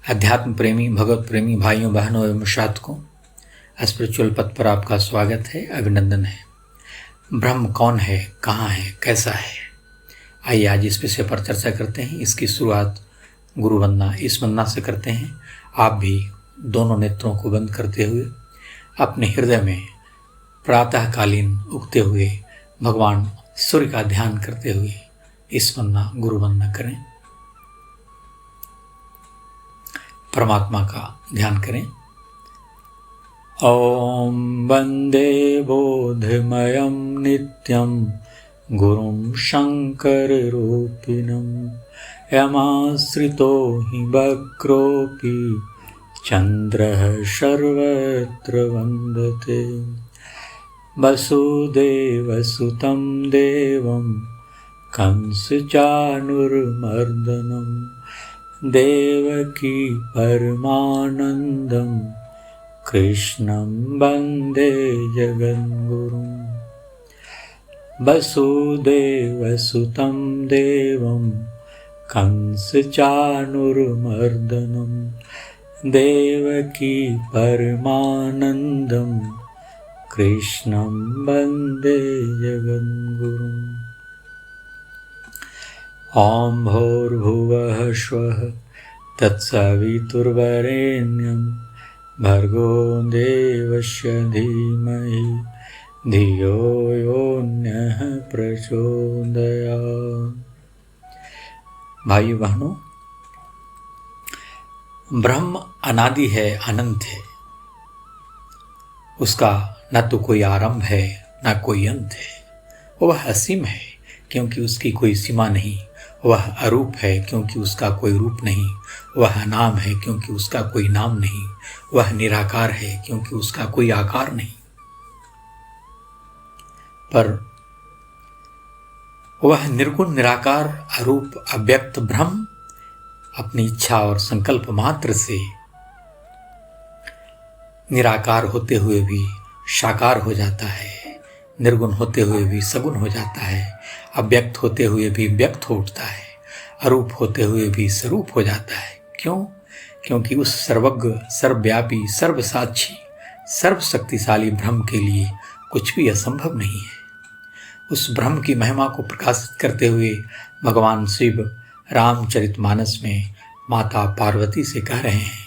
अध्यात्म प्रेमी, भगवत प्रेमी भाइयों बहनों एवं साधकों, स्पिरिचुअल पथ पर आपका स्वागत है, अभिनंदन है। ब्रह्म कौन है, कहाँ है, कैसा है? आइए आज इस विषय पर चर्चा करते हैं। इसकी शुरुआत गुरु वंदना इस वंदना से करते हैं। आप भी दोनों नेत्रों को बंद करते हुए अपने हृदय में प्रातःकालीन उगते हुए भगवान सूर्य का ध्यान करते हुए इस वंदना गुरु वंदना करें, परमात्मा का ध्यान करें। ओम वंदे बोधमयं नित्यं गुरुं शंकर रूपिणं यमाश्रितो हि वक्रोऽपि चन्द्रः सर्वत्र वन्दते। वसुदेवसुतं देवं कंसचाणूरमर्दनं देवकी परमानन्दं कृष्णं वन्दे जगद्गुरुं। वसुदेवसुतं देवं कंसचाणूरमर्दनं देवकी परमानन्दं कृष्णं वन्दे जगद्गुरुम्। ॐ भूर्भुवः स्वः तत्सवितुर्वरेण्यं भर्गो देवस्य धीमहि धियो यो नः प्रचोदयात्। भाई बहनों, ब्रह्म अनादि है, अनंत है। उसका न तो कोई आरंभ है न कोई अंत है। वह असीम है क्योंकि उसकी कोई सीमा नहीं। वह अरूप है क्योंकि उसका कोई रूप नहीं। वह अनाम है क्योंकि उसका कोई नाम नहीं। वह निराकार है क्योंकि उसका कोई आकार नहीं। पर वह निर्गुण, निराकार, अरूप, अव्यक्त ब्रह्म अपनी इच्छा और संकल्प मात्र से निराकार होते हुए भी साकार हो जाता है, निर्गुण होते हुए भी सगुण हो जाता है, अव्यक्त होते हुए भी व्यक्त हो उठता है, अरूप होते हुए भी स्वरूप हो जाता है। क्यों? क्योंकि उस सर्वज्ञ, सर्वव्यापी, सर्वसाक्षी, सर्वशक्तिशाली ब्रह्म के लिए कुछ भी असंभव नहीं है। उस ब्रह्म की महिमा को प्रकाशित करते हुए भगवान शिव रामचरितमानस में माता पार्वती से कह रहे हैं,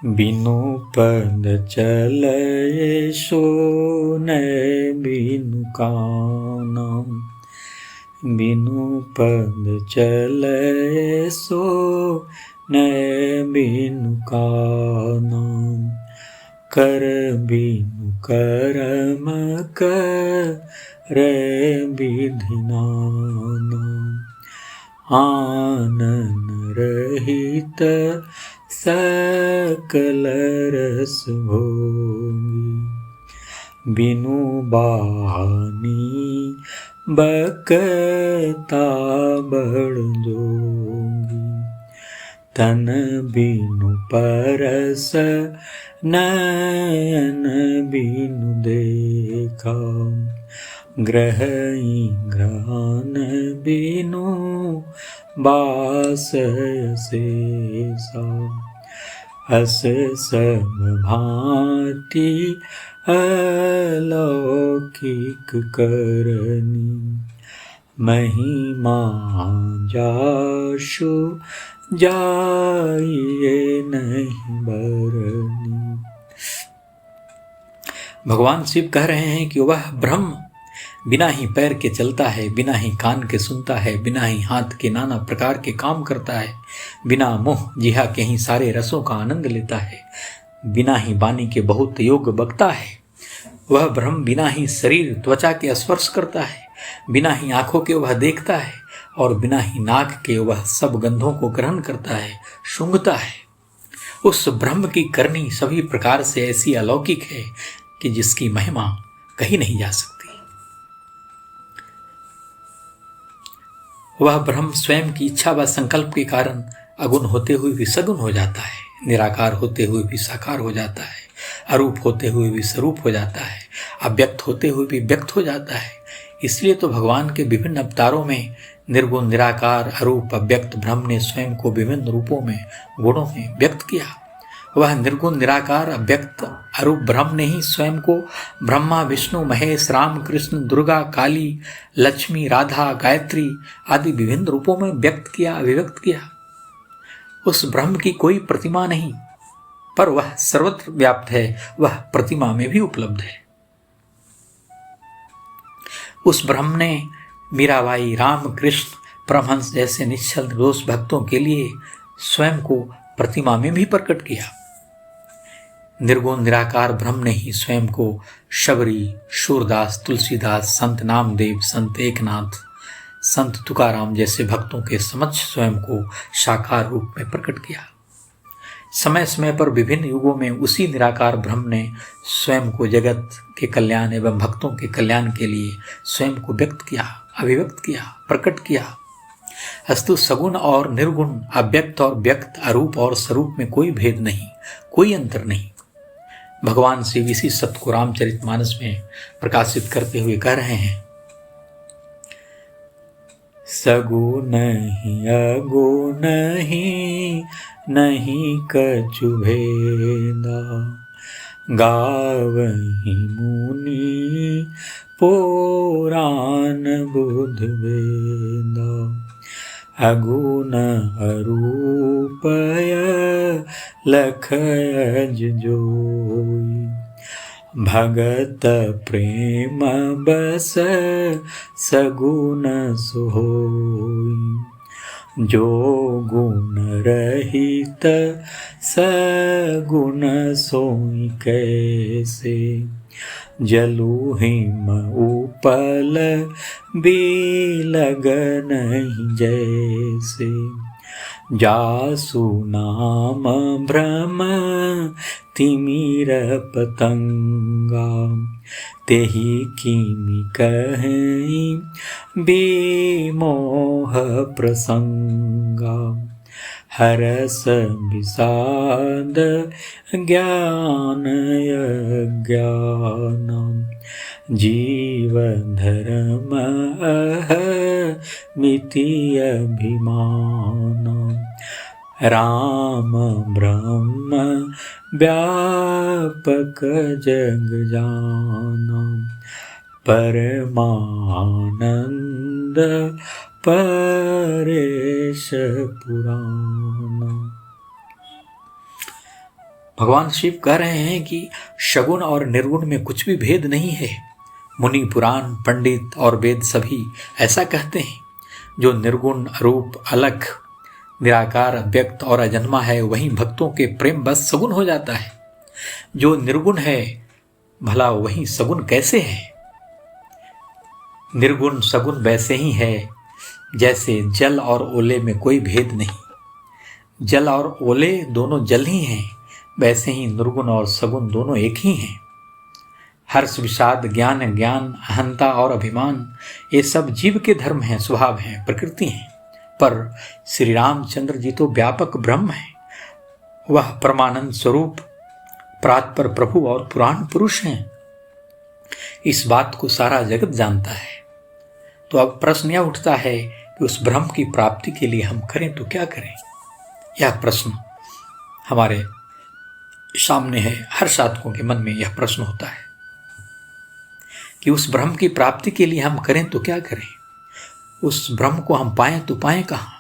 बिनु पद चले सोने बिनु कानम, बिनु पद चले सोने बिनु कानम, कर बिनु करम करे विधि नानम, आनन रहित सकल रस भोगी, बिनु बानी बकता बड़ जोगी, तन बिनु परस नयन बिनु देखा, ग्रहई ग्रहण बिनु बास शेषा, अस सब भांति अलौकिक करनी, महिमा जासु जाइए नहीं बरनी। भगवान शिव कह रहे हैं कि वह ब्रह्म बिना ही पैर के चलता है, बिना ही कान के सुनता है, बिना ही हाथ के नाना प्रकार के काम करता है, बिना मुंह जिहा के ही सारे रसों का आनंद लेता है, बिना ही वाणी के बहुत योग बकता है। वह ब्रह्म बिना ही शरीर त्वचा के स्पर्श करता है, बिना ही आंखों के वह देखता है और बिना ही नाक के वह सब गंधों को ग्रहण करता है, सूंघता है। उस ब्रह्म की करनी सभी प्रकार से ऐसी अलौकिक है कि जिसकी महिमा कही नहीं जा सकती। वह ब्रह्म स्वयं की इच्छा व संकल्प के कारण अगुण होते हुए भी सगुण हो जाता है, निराकार होते हुए भी साकार हो जाता है, अरूप होते हुए भी स्वरूप हो जाता है, अव्यक्त होते हुए भी व्यक्त हो जाता है। इसलिए तो भगवान के विभिन्न अवतारों में निर्गुण निराकार अरूप अव्यक्त ब्रह्म ने स्वयं को विभिन्न रूपों में गुणों में व्यक्त किया। वह निर्गुण निराकार अव्यक्त अरूप ब्रह्म ने ही स्वयं को ब्रह्मा विष्णु महेश राम कृष्ण दुर्गा काली लक्ष्मी राधा गायत्री आदि विभिन्न रूपों में व्यक्त किया अभिव्यक्त किया। उस ब्रह्म की कोई प्रतिमा नहीं, पर वह सर्वत्र व्याप्त है, वह प्रतिमा में भी उपलब्ध है। उस ब्रह्म ने मीराबाई राम कृष्ण परमहंस जैसे निश्चल निर्दोष भक्तों के लिए स्वयं को प्रतिमा में भी प्रकट किया। निर्गुण निराकार ब्रह्म ने ही स्वयं को शबरी सूरदास तुलसीदास संत नामदेव संत एकनाथ संत तुकाराम जैसे भक्तों के समक्ष स्वयं को साकार रूप में प्रकट किया। समय समय पर विभिन्न युगों में उसी निराकार ब्रह्म ने स्वयं को जगत के कल्याण एवं भक्तों के कल्याण के लिए स्वयं को व्यक्त किया अभिव्यक्त किया प्रकट किया। अस्तु सगुण और निर्गुण अव्यक्त और व्यक्त अरूप और स्वरूप में कोई भेद नहीं, कोई अंतर नहीं। भगवान शिव इसी सत्य को रामचरितमानस में प्रकाशित करते हुए कह रहे हैं, सगुण ही अगुण ही नहीं कछु भेदा, गावहि मुनि पुराण बुध वेदा। अगुण अरूपय लखय जोई, भगत प्रेम बस सगुण सोई। जो गुण रहित सगुण सोई कैसे, जलु हिम उपल बिलग नहीं जैसे। जासु नाम भ्रम तिमिर पतंगा, तेहि किमि कहीं विमोह प्रसंगा। हरस विषाद ज्ञान अज्ञानम, जीव धर्म मिति अभिमानम। राम ब्रह्म व्यापक जग जानम, परमानंद परेश पुराण। भगवान शिव कह रहे हैं कि शगुन और निर्गुण में कुछ भी भेद नहीं है। मुनि पुराण पंडित और वेद सभी ऐसा कहते हैं। जो निर्गुण रूप अलग निराकार अव्यक्त और अजन्मा है, वहीं भक्तों के प्रेम बस सगुण हो जाता है। जो निर्गुण है भला वहीं सगुण कैसे है? निर्गुण सगुण वैसे ही है जैसे जल और ओले में कोई भेद नहीं। जल और ओले दोनों जल ही हैं, वैसे ही निर्गुण और सगुण दोनों एक ही हैं। हर्ष विषाद ज्ञान अज्ञान अहंता और अभिमान ये सब जीव के धर्म हैं, स्वभाव हैं, प्रकृति हैं। पर श्री रामचंद्र जी तो व्यापक ब्रह्म है। वह परमानंद स्वरूप परात्पर प्रभु और पुराण पुरुष हैं। इस बात को सारा जगत जानता है। तो अब प्रश्न यह उठता है कि उस ब्रह्म की प्राप्ति के लिए हम करें तो क्या करें? यह प्रश्न हमारे सामने है। हर साधकों के मन में यह प्रश्न होता है कि उस ब्रह्म की प्राप्ति के लिए हम करें तो क्या करें? उस ब्रह्म को हम पाएं तो पाएं कहाँ?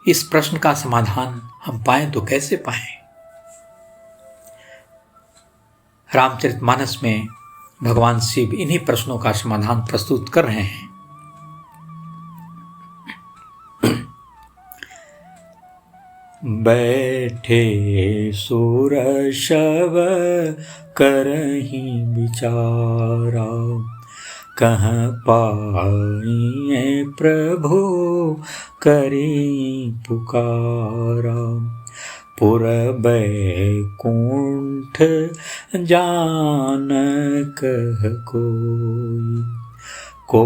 इस प्रश्न का समाधान हम पाएं तो कैसे पाएं? रामचरितमानस में भगवान शिव इन्हीं प्रश्नों का समाधान प्रस्तुत कर रहे हैं। बैठे सुर शव करहि विचारा, कहाँ पाइए प्रभु करी पुकारा। पुर बैकुंठ जान कह कोई, को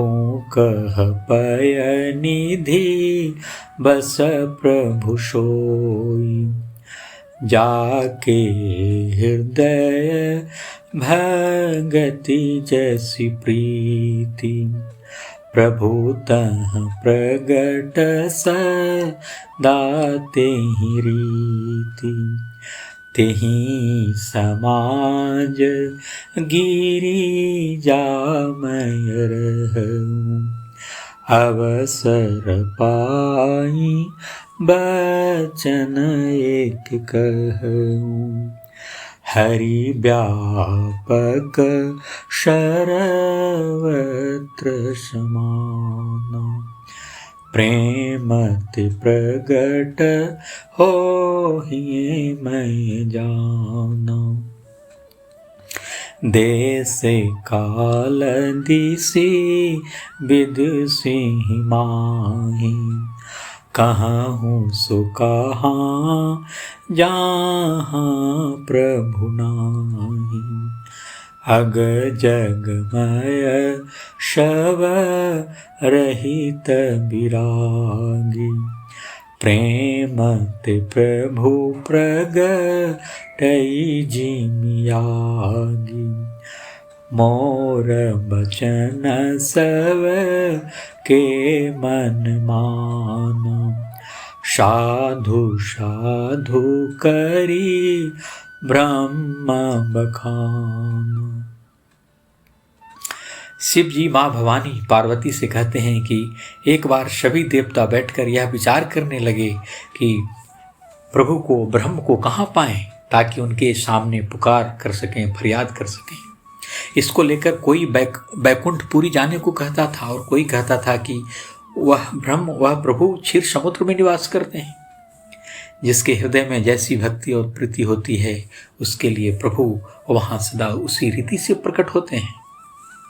कह पय निधि बस प्रभु सोई। जाके हृदय भगति जैसी प्रीति, प्रभुतः प्रगट सदा तेहि रीति, तेहि समाज गिरिजामय रहूं। अवसर पाई बचन एक कहूं, हरि व्यापक सर्वत्र समाना। प्रेमति प्रगट होहि मैं जाना, देश काल दिशि विदुषि माहि। कहूँ सो कहाँ जहाँ प्रभु नाही, अग जगमय शव रहित विरागी। प्रेमति प्रभु प्रगटई जिमियागी, मोर बचन सब के मन माना। साधु साधु करी ब्रह्म बखाना। शिव जी माँ भवानी पार्वती से कहते हैं कि एक बार सभी देवता बैठकर यह विचार करने लगे कि प्रभु को, ब्रह्म को कहाँ पाएं ताकि उनके सामने पुकार कर सकें, फरियाद कर सकें। इसको लेकर कोई बैकुंठपुरी जाने को कहता था और कोई कहता था कि वह ब्रह्म, वह प्रभु क्षीर समुद्र में निवास करते हैं। जिसके हृदय में जैसी भक्ति और प्रीति होती है उसके लिए प्रभु वहाँ सदा उसी रीति से प्रकट होते हैं।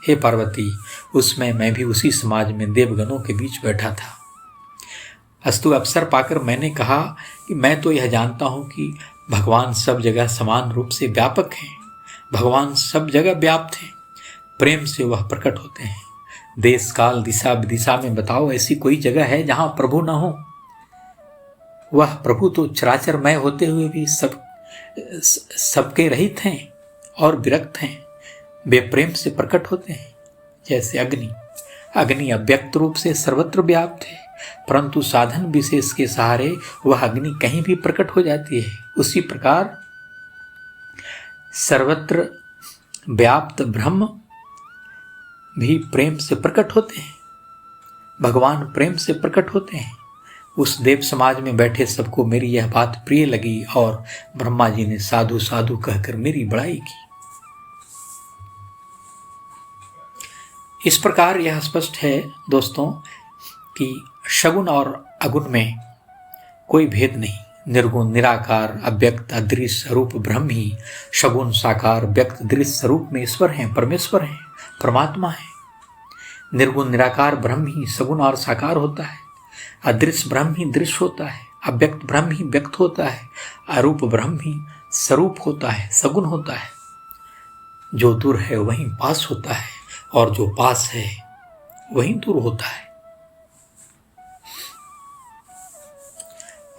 हे पार्वती, उसमें मैं भी उसी समाज में देवगणों के बीच बैठा था। अस्तु अवसर पाकर मैंने कहा कि मैं तो यह जानता हूँ कि भगवान सब जगह समान रूप से व्यापक हैं। भगवान सब जगह व्याप्त हैं, प्रेम से वह प्रकट होते हैं। देश काल दिशा विदिशा में बताओ ऐसी कोई जगह है जहाँ प्रभु न हो। वह प्रभु तो चराचरमय होते हुए भी सबके रहित हैं और विरक्त हैं। वे प्रेम से प्रकट होते हैं। जैसे अग्नि अव्यक्त रूप से सर्वत्र व्याप्त है, परंतु साधन विशेष के सहारे वह अग्नि कहीं भी प्रकट हो जाती है। उसी प्रकार सर्वत्र व्याप्त ब्रह्म भी प्रेम से प्रकट होते हैं। भगवान प्रेम से प्रकट होते हैं। उस देव समाज में बैठे सबको मेरी यह बात प्रिय लगी और ब्रह्मा जी ने साधु साधु कहकर मेरी बड़ाई की। इस प्रकार यह स्पष्ट है दोस्तों कि सगुण और अगुण में कोई भेद नहीं। निर्गुण, निराकार, अव्यक्त, अदृश्य स्वरूप ब्रह्म ही सगुण, साकार, व्यक्त, दृश्य स्वरूप में ईश्वर हैं, परमेश्वर हैं, परमात्मा है। निर्गुण निराकार ब्रह्म ही सगुण और साकार होता है। अदृश्य ब्रह्म ही दृश्य होता है। अव्यक्त ब्रह्म ही व्यक्त होता है। अरूप ब्रह्म ही स्वरूप होता है, सगुण होता है। जो दूर है वहीं पास होता है और जो पास है वहीं दूर होता है।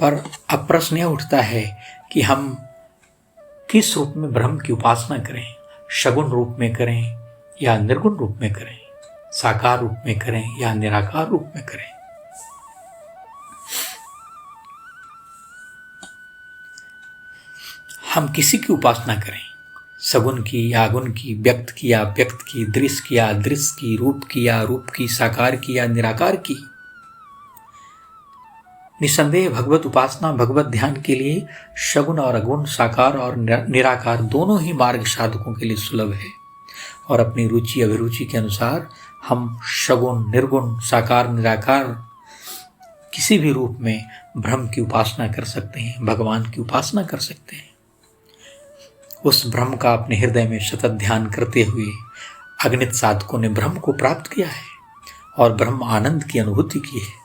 पर अब प्रश्न यह उठता है कि हम किस रूप में ब्रह्म की उपासना करें? सगुण रूप में करें या निर्गुण रूप में करें? साकार रूप में करें या निराकार रूप में करें? हम किसी की उपासना करें, सगुण की या अगुण की, व्यक्त की या व्यक्त की, दृश्य की या अदृश्य की, रूप की या रूप की, साकार की या निराकार की। निसंदेह भगवत उपासना, भगवत ध्यान के लिए सगुण और अगुण, साकार और निराकार दोनों ही मार्ग साधकों के लिए सुलभ है। और अपनी रुचि अभिरुचि के अनुसार हम सगुण, निर्गुण, साकार, निराकार किसी भी रूप में ब्रह्म की उपासना कर सकते हैं, भगवान की उपासना कर सकते हैं। उस ब्रह्म का अपने हृदय में सतत ध्यान करते हुए अगणित साधकों ने ब्रह्म को प्राप्त किया है और ब्रह्म आनंद की अनुभूति की है।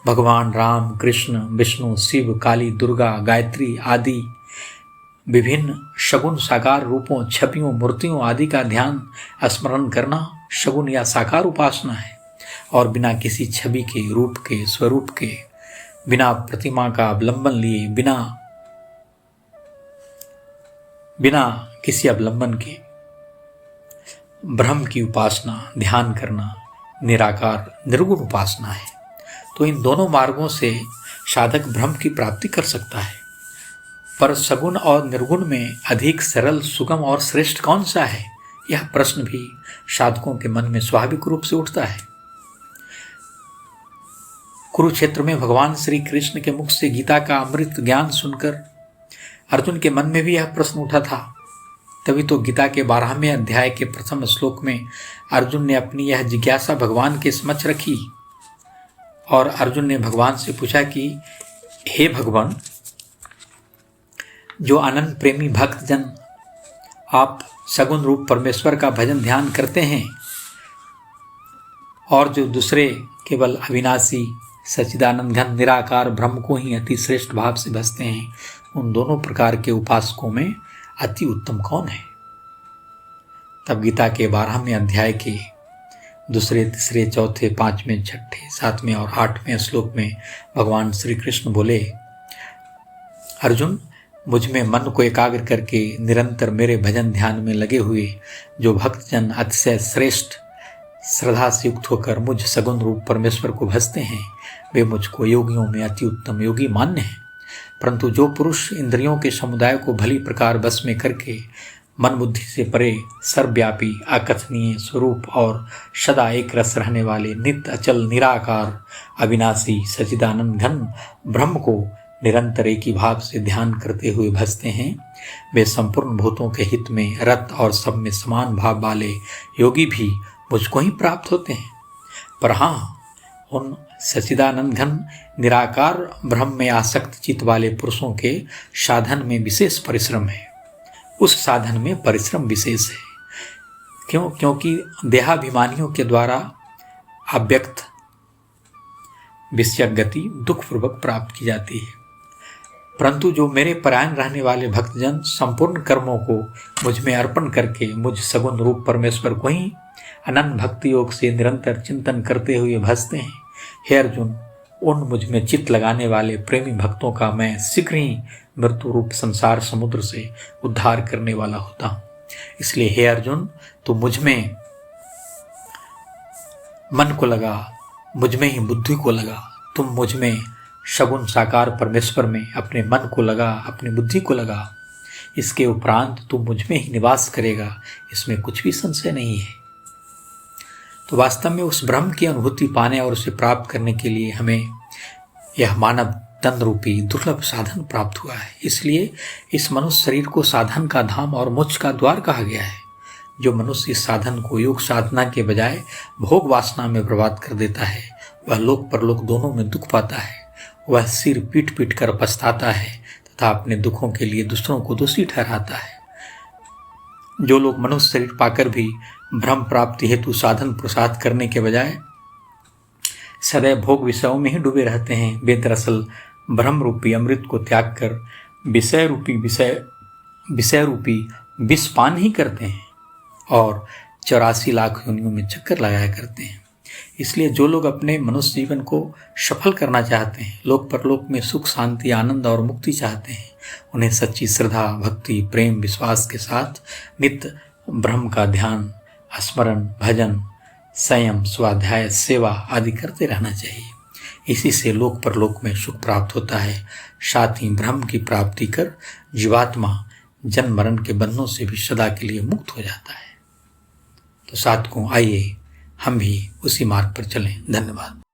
भगवान राम, कृष्ण, विष्णु, शिव, काली, दुर्गा, गायत्री आदि विभिन्न सगुण साकार रूपों, छवियों, मूर्तियों आदि का ध्यान स्मरण करना सगुण या साकार उपासना है। और बिना किसी छवि के, रूप के, स्वरूप के, बिना प्रतिमा का अवलंबन लिए, बिना किसी अवलंबन के ब्रह्म की उपासना, ध्यान करना निराकार निर्गुण उपासना है। तो इन दोनों मार्गों से साधक ब्रह्म की प्राप्ति कर सकता है। पर सगुण और निर्गुण में अधिक सरल, सुगम और श्रेष्ठ कौन सा है, यह प्रश्न भी साधकों के मन में स्वाभाविक रूप से उठता है। कुरुक्षेत्र में भगवान श्री कृष्ण के मुख से गीता का अमृत ज्ञान सुनकर अर्जुन के मन में भी यह प्रश्न उठा था। तभी तो गीता के 12वें अध्याय के प्रथम श्लोक में अर्जुन ने अपनी यह जिज्ञासा भगवान के समक्ष रखी और अर्जुन ने भगवान से पूछा कि हे भगवान, जो अनंत प्रेमी भक्त जन आप सगुण रूप परमेश्वर का भजन ध्यान करते हैं और जो दूसरे केवल अविनाशी सच्चिदानंद घन निराकार ब्रह्म को ही अति श्रेष्ठ भाव से भजते हैं, उन दोनों प्रकार के उपासकों में अति उत्तम कौन है? तब गीता के 12वें अध्याय के 2, 3, 4, 5, 6, 7 और 8वें श्लोक में भगवान श्री कृष्ण बोले, अर्जुन, मुझ में मन को एकाग्र करके निरंतर मेरे भजन ध्यान में लगे हुए जो भक्तजन अतिशय श्रेष्ठ श्रद्धा से युक्त होकर मुझ सगुण रूप परमेश्वर को भजते हैं, वे मुझको योगियों में अति उत्तम योगी मान्य हैं। परंतु जो पुरुष इंद्रियों के समुदाय को भली प्रकार बस में करके मन बुद्धि से परे सर्वव्यापी अकथनीय स्वरूप और सदा एक रस रहने वाले नित्य अचल निराकार अविनाशी सच्चिदानंद घन ब्रह्म को निरंतर एक ही भाव से ध्यान करते हुए भजते हैं, वे संपूर्ण भूतों के हित में रत और सब में समान भाव वाले योगी भी मुझको ही प्राप्त होते हैं। पर हाँ, उन सच्चिदानंद घन निराकार ब्रह्म में आसक्त चित्त वाले पुरुषों के साधन में विशेष परिश्रम है। उस साधन में परिश्रम विशेष है। क्योंकि देहाभिमानियों के द्वारा अव्यक्त विषय गति दुखपूर्वक प्राप्त की जाती है। परंतु जो मेरे परायण रहने वाले भक्तजन संपूर्ण कर्मों को मुझ में अर्पण करके मुझ सगुण रूप परमेश्वर को ही अनंत भक्ति योग से निरंतर चिंतन करते हुए भजते हैं, हे अर्जुन, उन मुझ में चित्त लगाने वाले प्रेमी भक्तों का मैं शीघ्र ही मृत्यु रूप संसार समुद्र से उद्धार करने वाला होता हूँ। इसलिए हे अर्जुन, तू मुझ में मन को लगा, मुझ में ही बुद्धि को लगा। तुम मुझ में सगुण साकार परमेश्वर में अपने मन को लगा, अपनी बुद्धि को लगा। इसके उपरांत तू मुझ में ही निवास करेगा, इसमें कुछ भी संशय नहीं है। तो वास्तव में उस ब्रह्म की अनुभूति पाने और उसे प्राप्त करने के लिए हमें यह मानव तन रूपी दुर्लभ साधन प्राप्त हुआ है। इसलिए इस मनुष्य शरीर को साधन का धाम और मोक्ष का द्वार कहा गया है। जो मनुष्य इस साधन को योग साधना के बजाय भोग वासना में बर्बाद कर देता है, वह लोक परलोक दोनों में दुख पाता है। वह सिर पीट पीट कर पछताता है तथा अपने दुखों के लिए दूसरों को दोषी ठहराता है। जो लोग मनुष्य शरीर पाकर भी ब्रह्म प्राप्ति हेतु साधन पुरुषार्थ करने के बजाय सदैव भोग विषयों में ही डूबे रहते हैं, वे दरअसल ब्रह्म रूपी अमृत को त्याग कर विषय रूपी विष पान ही करते हैं और 84 लाख योनियों में चक्कर लगाया करते हैं। इसलिए जो लोग अपने मनुष्य जीवन को सफल करना चाहते हैं, लोक परलोक में सुख शांति आनंद और मुक्ति चाहते हैं, उन्हें सच्ची श्रद्धा भक्ति प्रेम विश्वास के साथ नित्य ब्रह्म का ध्यान स्मरण भजन संयम स्वाध्याय सेवा आदि करते रहना चाहिए। इसी से लोक परलोक में सुख प्राप्त होता है, साथ ही ब्रह्म की प्राप्ति कर जीवात्मा जन्म मरण के बंधनों से भी सदा के लिए मुक्त हो जाता है। तो साधकों, आइए हम भी उसी मार्ग पर चलें। धन्यवाद।